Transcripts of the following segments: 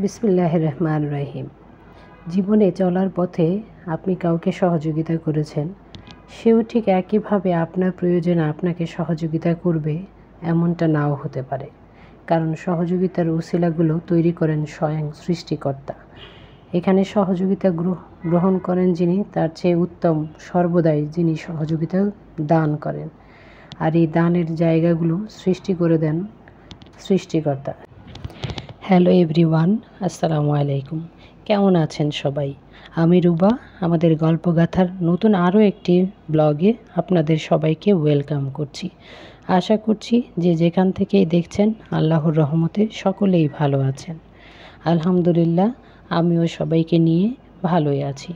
বিসমিল্লাহির রহমানির রহিম। জীবনে চলার পথে আপনি কাউকে সহযোগিতা করেছেন, সেও ঠিক একইভাবে আপনার প্রয়োজনে আপনাকে সহযোগিতা করবে এমনটা নাও হতে পারে। কারণ সহযোগিতার উসিলাগুলো তৈরি করেন স্বয়ং সৃষ্টিকর্তা। এখানে সহযোগিতা গ্রহণ করেন যিনি, তার চেয়ে উত্তম সর্বদাই যিনি সহযোগিতা দান করেন। আর এই দানের জায়গাগুলো সৃষ্টি করে দেন সৃষ্টিকর্তা। হ্যালো এভরিওয়ান, আসসালামু আলাইকুম। কেমন আছেন সবাই? আমি রুবা। আমাদের গল্পগাথার নতুন আরও একটি ব্লগে আপনাদের সবাইকে ওয়েলকাম করছি। আশা করছি যে যেখান থেকেই দেখছেন আল্লাহর রহমতে সকলেই ভালো আছেন। আলহামদুলিল্লাহ, আমিও সবাইকে নিয়ে ভালোই আছি।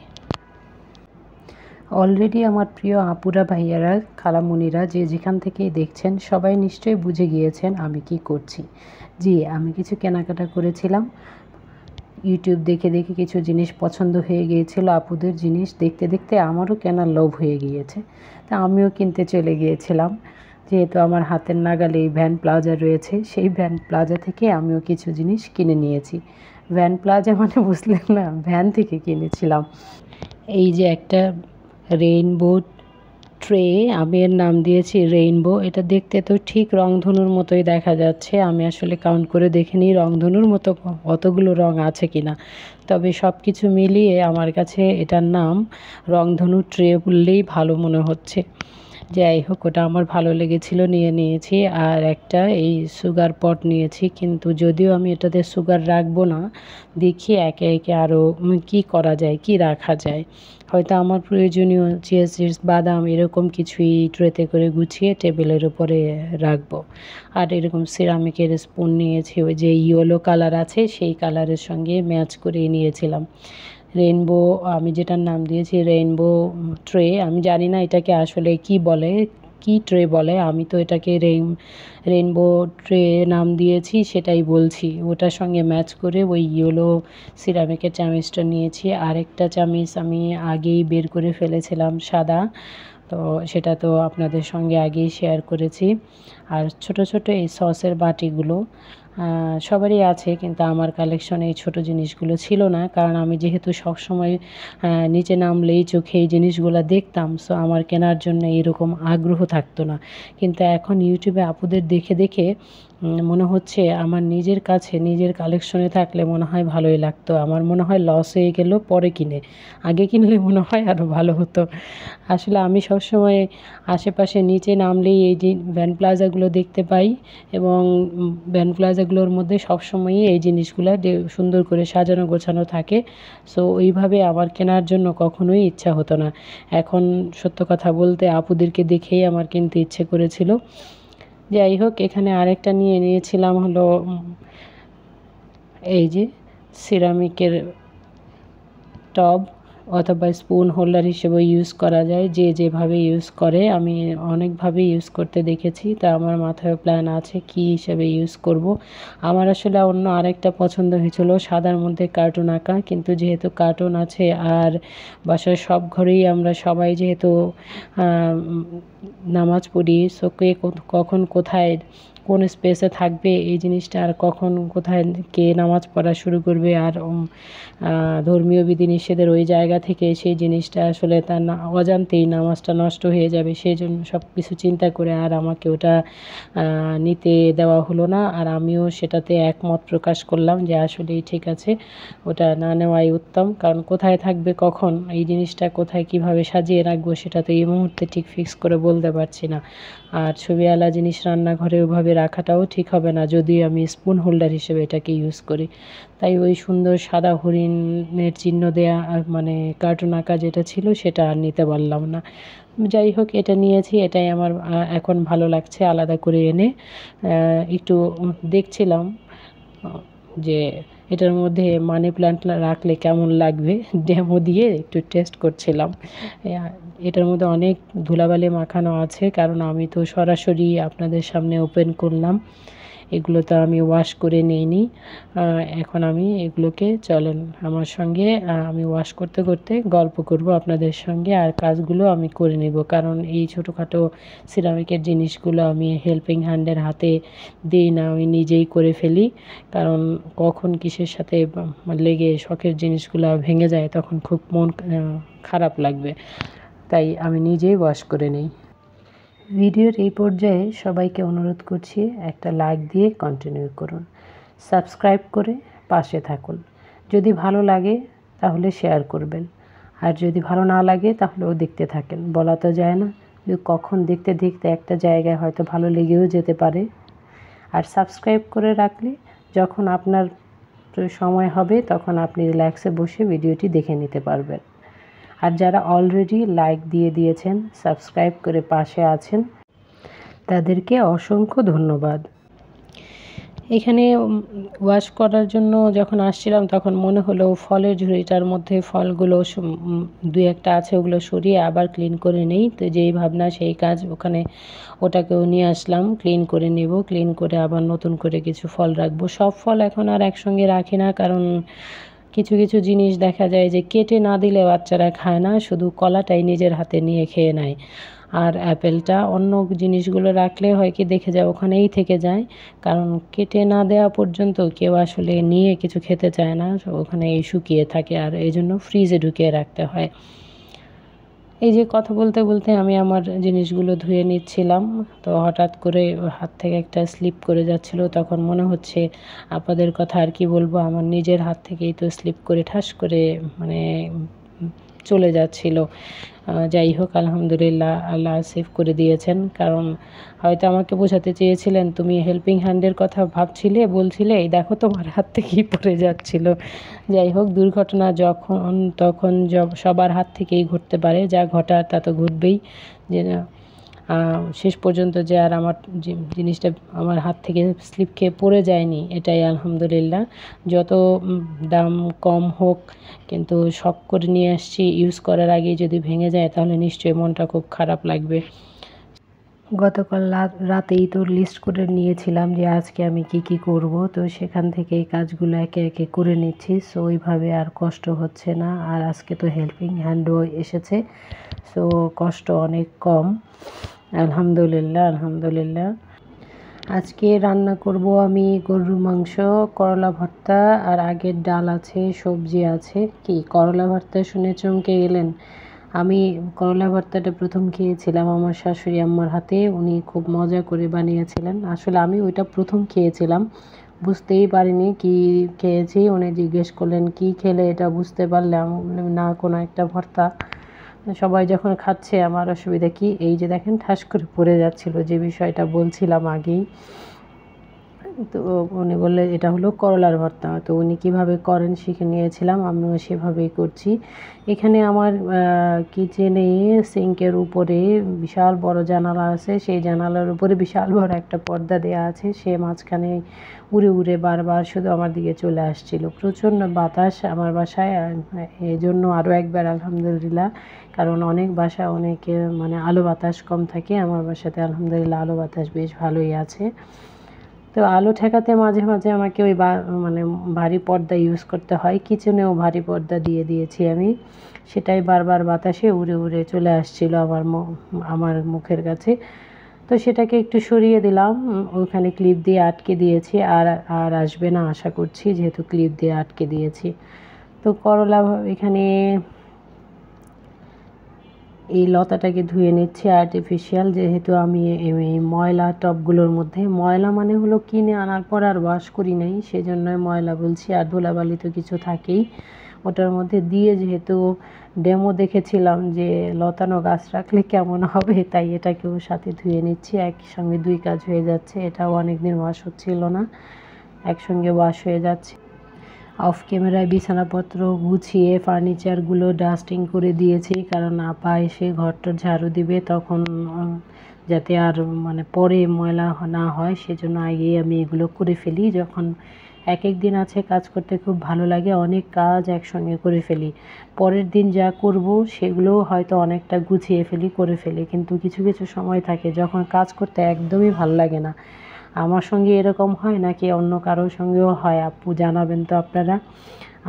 অলরেডি আমার প্রিয় আপুরা, ভাইয়ারা, খালামুনিরা যে যেখান থেকেই দেখছেন সবাই নিশ্চয়ই বুঝে গিয়েছেন আমি কি করছি। জি, আমি কিছু কেনাকাটা করেছিলাম। ইউটিউব দেখে দেখে কিছু জিনিস পছন্দ হয়ে গিয়েছিল। আপুদের জিনিস দেখতে দেখতে আমারও কেনার লোভ হয়ে গিয়েছে, তা আমিও কিনতে চলে গিয়েছিলাম। যেহেতু আমার হাতের নাগালে এই ভ্যান প্লাজা রয়েছে, সেই ভ্যান প্লাজা থেকে আমিও কিছু জিনিস কিনে নিয়েছি। ভ্যান প্লাজা মানে বুঝলেন না, ভ্যান থেকে কিনেছিলাম। এই যে একটা রেইনবো ট্রে, আমি এর নাম দিয়েছি রেইনবো। এটা দেখতে তো ঠিক রংধনুর মতোই দেখা যাচ্ছে। আমি আসলে কাউন্ট করে দেখিনি রংধনুর মতো কতগুলো রং আছে কিনা, তবে সব কিছু মিলিয়ে আমার কাছে এটার নাম রংধনু ট্রে বললেই ভালো মনে হচ্ছে। যাই হোক, ওটা আমার ভালো লেগেছিল, নিয়ে নিয়েছি। আর একটা এই সুগার পট নিয়েছি, কিন্তু যদিও আমি এটাতে সুগার রাখবো না, দেখি একে একে আরও কি করা যায়, কি রাখা যায়। হয়তো আমার প্রয়োজনীয় চিয়া সিডস, বাদাম এরকম কিছুই ট্রেতে করে গুছিয়ে টেবিলের উপরে রাখবো। আর এরকম সিরামিকের স্পুন নিয়েছি, ওই যে ইয়েলো কালার আছে সেই কালারের সঙ্গে ম্যাচ করে নিয়েছিলাম। রেইনবো, আমি যেটার নাম দিয়েছি রেইনবো ট্রে, আমি জানি না এটাকে আসলে কি বলে, কি ট্রে বলে। আমি তো এটাকে রেইনবো ট্রে নাম দিয়েছি, সেটাই বলছি। ওটার সঙ্গে ম্যাচ করে ওই ইয়েলো সিরামিকের চামিচটা নিয়েছি। আরেকটা চামিচ আমি আগেই বের করে ফেলেছিলাম, সাদা, তো সেটা তো আপনাদের সঙ্গে আগেই শেয়ার করেছি। আর ছোট ছোট এই সসের বাটিগুলো সবারই আছে, কিন্তু আমার কালেকশনে এই ছোটো জিনিসগুলো ছিল না। কারণ আমি যেহেতু সবসময় নিচে নামলেই চোখে এই জিনিসগুলো দেখতাম, সো আমার কেনার জন্য এরকম আগ্রহ থাকতো না। কিন্তু এখন ইউটিউবে আপুদের দেখে দেখে মনে হচ্ছে আমার নিজের কাছে নিজের কালেকশনে থাকলে মনে হয় ভালোই লাগতো। আমার মনে হয় লস হয়ে গেল পরে কিনে, আগে কিনলে মনে হয় আরও ভালো হতো। আসলে আমি সবসময় আশেপাশে নিচে নামলেই এই যে ভ্যান প্লাজাগুলো দেখতে পাই, এবং ভ্যান প্লাজাগুলোর মধ্যে সবসময়ই এই জিনিসগুলো সুন্দর করে সাজানো গোছানো থাকে। সো ওইভাবে আমার কেনার জন্য কখনোই ইচ্ছা হতো না। এখন সত্য কথা বলতে আপুদেরকে দেখেই আমার কিনতে ইচ্ছে করেছিল। যাই হোক, এখানে আরেকটা নিয়ে নিয়েছিলাম হলো এই যে সিরামিকের টব অথবা স্পুন হোল্ডার হিসেবে ইউজ করা যায়, যে যেভাবে ইউজ করে। আমি অনেকভাবে ইউজ করতে দেখেছি, তা আমার মাথায় প্ল্যান আছে কি হিসেবে ইউজ করব। আমার আসলে অন্য আরেকটা পছন্দ হয়েছিল সাদার মধ্যে কার্টুন আঁকা, কিন্তু যেহেতু কার্টুন আছে আর বাসার সব ঘরেই আমরা সবাই যেহেতু নামাজ পড়ি, সো কে কখন কোথায় কোন স্পেসে থাকবে এই জিনিসটা, আর কখন কোথায় কে নামাজ পড়া শুরু করবে, আর ধর্মীয় বিধিনিষেধের ওই জায়গা থেকে সেই জিনিসটা আসলে তার অজান্তেই নামাজটা নষ্ট হয়ে যাবে, সেই জন্য সব কিছু চিন্তা করে আর আমাকে ওটা নিতে দেওয়া হলো না। আর আমিও সেটাতে একমত প্রকাশ করলাম যে আসলেই ঠিক আছে, ওটা না নেওয়াই উত্তম। কারণ কোথায় থাকবে, কখন এই জিনিসটা কোথায় কিভাবে সাজিয়ে রাখবো সেটা তো এই মুহূর্তে ঠিক ফিক্স করে বলতে পারছি না। আর ছবিওয়ালা জিনিস রান্নাঘরে ওভাবে রাখাটাও ঠিক হবে না যদি আমি স্পুন হোল্ডার হিসেবে এটাকে ইউজ করি। তাই ওই সুন্দর সাদা হরিণের চিহ্ন দেয়া মানে কার্টুন আঁকা যেটা ছিল সেটা আর নিতে পারলাম না। যাই হোক, এটা নিয়েছি, এটাই আমার এখন ভালো লাগছে। আলাদা করে এনে একটু দেখছিলাম যে এটার মধ্যে মানি প্ল্যান্ট রাখলে কেমন লাগবে, ডেমো দিয়ে একটু টেস্ট করছিলাম। এটার মধ্যে অনেক ধুলাবালি মাখানো আছে, কারণ আমি তো সরাসরি আপনাদের সামনে ওপেন করলাম। এগুলো তো আমি ওয়াশ করে নিইনি। এখন আমি এগুলোকে চলেন আমার সঙ্গে আমি ওয়াশ করতে করতে গল্প করব আপনাদের সঙ্গে, আর কাজগুলো আমি করে নেব, কারণ এই ছোটোখাটো সিরামিকের জিনিসগুলো আমি হেল্পিং হ্যান্ডের হাতে দিই না, আমি নিজেই করে ফেলি। কারণ কখন কিসের সাথে লেগে শখের জিনিসগুলো ভেঙে যায় তখন খুব মন খারাপ লাগবে, তাই আমি নিজেই ওয়াশ করে নিই। ভিডিওর এই পর্যায়ে সবাইকে অনুরোধ করছি একটা লাইক দিয়ে কন্টিনিউ করুন, সাবস্ক্রাইব করে পাশে থাকুন। যদি ভালো লাগে তাহলে শেয়ার করবেন, আর যদি ভালো না লাগে তাহলেও দেখতে থাকেন। বলা তো যায় না যে কখন দেখতে দেখতে একটা জায়গায় হয়তো ভালো লেগেও যেতে পারে। আর সাবস্ক্রাইব করে রাখলে যখন আপনার সময় হবে তখন আপনি রিল্যাক্সে বসে ভিডিওটি দেখে নিতে পারবেন। আর যারা অলরেডি লাইক দিয়ে দিয়েছেন, সাবস্ক্রাইব করে পাশে আছেন, তাদেরকে অসংখ্য ধন্যবাদ। এখানে ওয়াশ করার জন্য যখন আসছিলাম তখন মনে হলো ফলের ঝুড়িটার মধ্যে ফলগুলো দু একটা আছে, ওগুলো সরিয়ে আবার ক্লিন করে নেই। তো যেই ভাবনা সেই কাজ, ওখানে ওটাকেও নিয়ে আসলাম, ক্লিন করে নেব, ক্লিন করে আবার নতুন করে কিছু ফল রাখবো। সব ফল এখন আর একসঙ্গে রাখি না, কারণ কিছু কিছু জিনিস দেখা যায় যে কেটে না দিলে বাচ্চারা খায় না, শুধু কলাটাই নিজের হাতে নিয়ে খেয়ে নেয়। আর অ্যাপেলটা, অন্য জিনিসগুলো রাখলে হয় কি দেখে যায় ওখানেই থেকে যায়, কারণ কেটে না দেওয়া পর্যন্ত কেউ আসলে নিয়ে কিছু খেতে চায় না, ওখানেই শুকিয়ে থাকে, আর এই জন্য ফ্রিজে ঢুকিয়ে রাখতে হয়। এই যে কথা বলতে বলতে আমি আমার জিনিসগুলো ধুয়ে নিচ্ছিলাম, তো হঠাৎ করে হাত থেকে একটা স্লিপ করে যাচ্ছিল, তখন মনে হচ্ছে আপনাদের কথা আর কি বলবো, আমার নিজের হাত থেকেই তো স্লিপ করে ঠাস করে মানে চলে যাচ্ছিল। যাই হোক, আলহামদুলিল্লাহ, আল্লাহ সেভ করে দিয়েছেন। কারণ হয়তো আমাকে বোঝাতে চেয়েছিলেন তুমি হেল্পিং হ্যান্ডের কথা ভাবছিলে, বলছিলে, এই দেখো তোমার হাত থেকেই পড়ে যাচ্ছিল। যাই হোক, দুর্ঘটনা যখন তখন সবার হাত থেকেই ঘটতে পারে, যা ঘটার তা তো ঘটবেই। যে শেষ পর্যন্ত যে আর আমার জিনিসটা আমার হাত থেকে স্লিপ খেয়ে পড়ে যায়নি, এটাই আলহামদুলিল্লাহ। যত দাম কম হোক, কিন্তু শখ করে নিয়ে আসছি, ইউজ করার আগেই যদি ভেঙে যায় তাহলে নিশ্চয়ই মনটা খুব খারাপ লাগবে। গতকাল রাতেই তো লিস্ট করে নিয়েছিলাম যে আজকে আমি কি করব, তো সেখান থেকে এই কাজগুলো একে একে করে নিচ্ছি, সো ওইভাবে আর কষ্ট হচ্ছে না। আর আজকে তো হেল্পিং হ্যান্ডও এসেছে, সো কষ্ট অনেক কম, আলহামদুলিল্লাহ আলহামদুলিল্লাহ। আজকে রান্না করব আমি গরুর মাংস, করলা ভর্তা, আর আগের ডাল আছে, সবজি আছে। কি করলা ভর্তা শুনে চমকে গেলেন? আমি করলা ভর্তাটা প্রথম খেয়েছিলাম আমার শাশুড়ি আম্মার হাতে, উনি খুব মজা করে বানিয়েছিলেন। আসলে আমি ওইটা প্রথম খেয়েছিলাম, বুঝতেই পারিনি কি খেয়েছি। উনি জিজ্ঞেস করলেন কি খেলে, এটা বুঝতে পারলাম না, কোনো একটা ভর্তা। সবাই যখন খাচ্ছে আমার অসুবিধা কি, এই যে দেখেন ঠাস করে পড়ে যাচ্ছিল, যে বিষয়টা বলছিলাম আগেই। তো উনি বললেন এটা হলো করলার ভর্তা, তো উনি কীভাবে করেন শিখে নিয়েছিলাম, আমিও সেভাবেই করছি। এখানে আমার কিচেনে সিঙ্কের উপরে বিশাল বড় জানালা আছে, সেই জানালার উপরে বিশাল বড় একটা পর্দা দেওয়া আছে, সে মাঝখানে উড়ে উড়ে বারবার শুধু আমার দিকে চলে আসছিল। প্রচণ্ড বাতাস আমার বাসায়, এই জন্য আরও একবার আলহামদুলিল্লাহ, কারণ অনেক বাসা অনেক মানে আলো বাতাস কম থাকে, আমার বাসাতে আলহামদুলিল্লাহ আলো বাতাস বেশ ভালোই আছে। তো আলো ঠেকাতে মাঝে মাঝে আমাকে ওই মানে ভারী পর্দা ইউজ করতে হয়, কিচেনেও ভারী পর্দা দিয়ে দিয়েছি আমি, সেটাই বারবার বাতাসে উড়ে উড়ে চলে আসছিল আমার মুখের কাছে। তো সেটাকে একটু সরিয়ে দিলাম, ওখানে ক্লিপ দিয়ে আটকে দিয়েছি, আর আর আসবে না আশা করছি, যেহেতু ক্লিপ দিয়ে আটকে দিয়েছি। তো করলা এখানে এই লতাটাকে ধুয়ে নিচ্ছি, আর্টিফিশিয়াল, যেহেতু আমি এই ময়লা টবগুলোর মধ্যে, ময়লা মানে হলো কিনে আনার পর আর ওয়াশ করি নাই, সেজন্যই ময়লা বলছি, আর ধুলাবালি তো কিছু থাকেই ওটার মধ্যে দিয়ে। যেহেতু ডেমো দেখেছিলাম যে লতানো গাছ রাখলে কেমন হবে, তাই এটাকেও সাথে ধুয়ে নিচ্ছি, একসঙ্গে দুই কাজ হয়ে যাচ্ছে। এটাও অনেকদিন ওয়াশ হচ্ছিল না, একসঙ্গে ওয়াশ হয়ে যাচ্ছে। অফ ক্যামেরায় বিছানাপত্র গুছিয়ে ফার্নিচারগুলো ডাস্টিং করে দিয়েছি, কারণ আপা এসে ঘরটা ঝাড়ু দিবে, তখন যাতে আর মানে পরে ময়লা না হয়, সেজন্য আগেই আমি এগুলো করে ফেলি। যখন এক এক দিন আছে কাজ করতে খুব ভালো লাগে, অনেক কাজ একসঙ্গে করে ফেলি, পরের দিন যা করব সেগুলো হয়তো অনেকটা গুছিয়ে ফেলি, করে ফেলি, কিন্তু কিছু কিছু সময় থাকে যখন কাজ করতে একদমই ভালো লাগে না। আমার সঙ্গে এরকম হয় নাকি অন্য কারোর সঙ্গেও হয় আপু, জানাবেন তো আপনারা।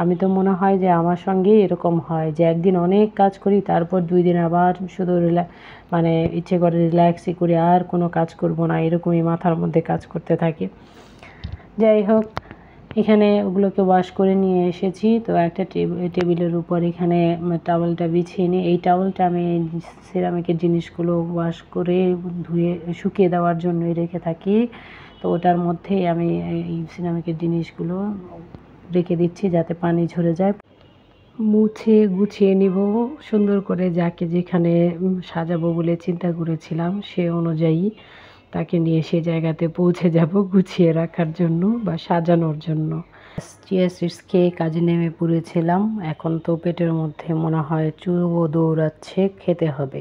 আমি তো মনে হয় যে আমার সঙ্গেই এরকম হয় যে একদিন অনেক কাজ করি, তারপর 2 দিন আবার শুধু মানে ইচ্ছে করে রিল্যাক্সই করি, আর কোনো কাজ করব না, এরকমই মাথার মধ্যে কাজ করতে থাকে। যাই হোক, এখানে ওগুলোকে ওয়াশ করে নিয়ে এসেছি। তো একটা টেবিলের উপর এখানে টাওয়েলটা বিছিয়ে নিই। এই টাওয়েলটা আমি সিরামিকের জিনিসগুলো ওয়াশ করে ধুয়ে শুকিয়ে দেওয়ার জন্যই রেখে থাকি। তো ওটার মধ্যেই আমি এই সিরামিকের জিনিসগুলো রেখে দিচ্ছি যাতে পানি ঝরে যায়। মুছে গুছিয়ে নিব সুন্দর করে, যাকে যেখানে সাজাবো বলে চিন্তা করেছিলাম সে অনুযায়ী তাকে নিয়ে সে জায়গাতে পৌঁছে যাব গুছিয়ে রাখার জন্য বা সাজানোর জন্য। চিয়া সিডস খেয়ে কাজে নেমে পড়েছিলাম। এখন তো পেটের মধ্যে মনে হয় চুলও দৌড়াচ্ছে, খেতে হবে।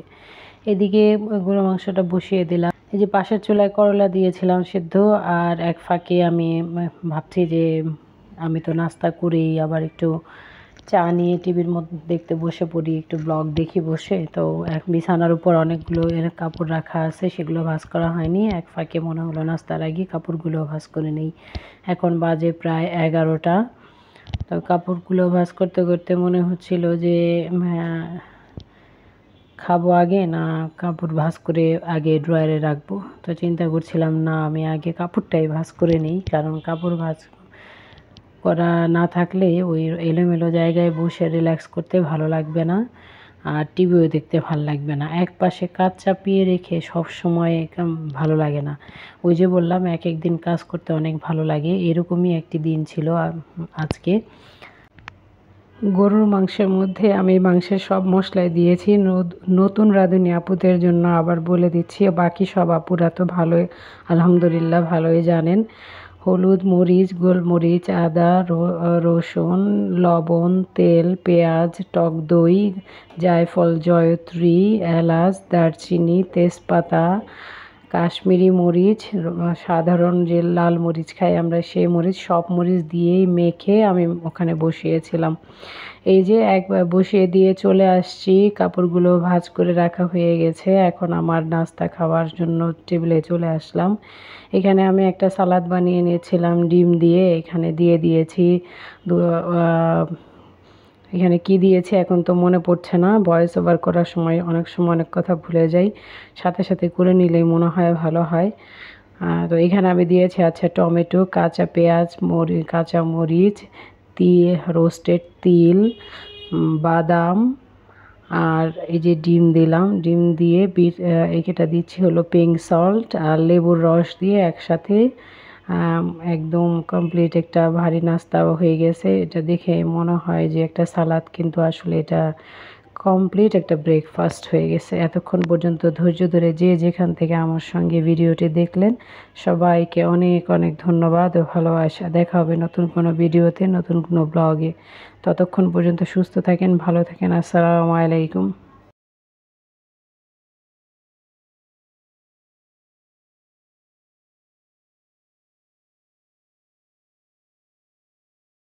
এদিকে গরু মাংসটা বসিয়ে দিলাম। এই যে পাশের চুলায় করলা দিয়েছিলাম সেদ্ধ, আর এক ফাঁকে আমি ভাবছি যে আমি তো নাস্তা করেই আবার একটু চা নিয়ে টিভির মধ্যে দেখতে বসে পড়ি, একটু ব্লগ দেখি বসে। তো এক বিছানার উপর অনেকগুলো কাপড় রাখা আছে, সেগুলো ভাঁজ করা হয়নি। এক ফাঁকে মনে হলো নাস্তার আগে কাপড়গুলো ভাঁজ করে নেই। এখন বাজে প্রায় 11টা। তো কাপড়গুলো ভাঁজ করতে করতে মনে হচ্ছিল যে খাবো আগে না কাপড় ভাঁজ করে আগে ড্রয়ারে রাখবো। তো চিন্তা করছিলাম না, আমি আগে কাপড়টাই ভাঁজ করে নিই, কারণ কাপড় ভাঁজ করা না থাকলে ওই এলোমেলো জায়গায় বসে রিল্যাক্স করতে ভালো লাগবে না, আর টিভিও দেখতে ভালো লাগবে না। এক পাশে কাজ চাপিয়ে রেখে সব সময় ভালো লাগে না। ওই যে বললাম এক এক দিন কাজ করতে অনেক ভালো লাগে, এরকমই একটি দিন ছিল আজকে। গরুর মাংসের মধ্যে আমি মাংসের সব মশলাই দিয়েছি। নতুন রাঁধুনি আপুদের জন্য আবার বলে দিচ্ছি, বাকি সব আপুরা তো ভালোই আলহামদুলিল্লাহ ভালোই জানেন। হলুদ, মরিচ, গোলমরিচ, আদা, রসুন, লবণ, তেল, পেঁয়াজ, টক দই, জায়ফল, জয়ত্রী, এলাচ, দারচিনি, তেজপাতা, কাশ্মীরি মরিচ, সাধারণ যে লাল মরিচ খাই আমরা সেই মরিচ, সব মরিচ দিয়েই মেখে আমি ওখানে বসিয়েছিলাম। এই যে একবার বসিয়ে দিয়ে চলে আসছি, কাপড়গুলো ভাঁজ করে রাখা হয়ে গেছে। এখন আমার নাস্তা খাওয়ার জন্য টেবিলে চলে আসলাম। এখানে আমি একটা সালাদ বানিয়ে নিয়েছিলাম ডিম দিয়ে, এখানে দিয়ে দিয়েছি এখানে কি দিয়েছি এখন তো মনে পড়ছে না, ভয়েস ওভার করার সময় অনেক সময় অনেক কথা ভুলে যাই, সাথে সাথে করে নিলেই মনে হয় ভালো হয়। তো এখানে আমি দিয়েছি আচ্ছা টমেটো, কাঁচা পেঁয়াজ, কাঁচা মরিচ, রোস্টেড তিল, বাদাম, আর এই যে ডিম দিলাম। ডিম দিয়ে এটা দিচ্ছি হলো পিঙ্ক সল্ট আর লেবুর রস দিয়ে একসাথে একদম কমপ্লিট একটা ভারী নাস্তা হয়ে গেছে। এটা দেখে মনে হয় যে একটা সালাদ, কিন্তু আসলে এটা কমপ্লিট একটা ব্রেকফাস্ট হয়ে গেছে। এতক্ষণ পর্যন্ত ধৈর্য ধরে যে যেখান থেকে আমার সঙ্গে ভিডিওটি দেখলেন সবাইকে অনেক অনেক ধন্যবাদ ও ভালোবাসা। দেখা হবে নতুন কোনো ভিডিওতে, নতুন কোনো ব্লগে। ততক্ষণ পর্যন্ত সুস্থ থাকেন, ভালো থাকেন। আসসালামু আলাইকুম।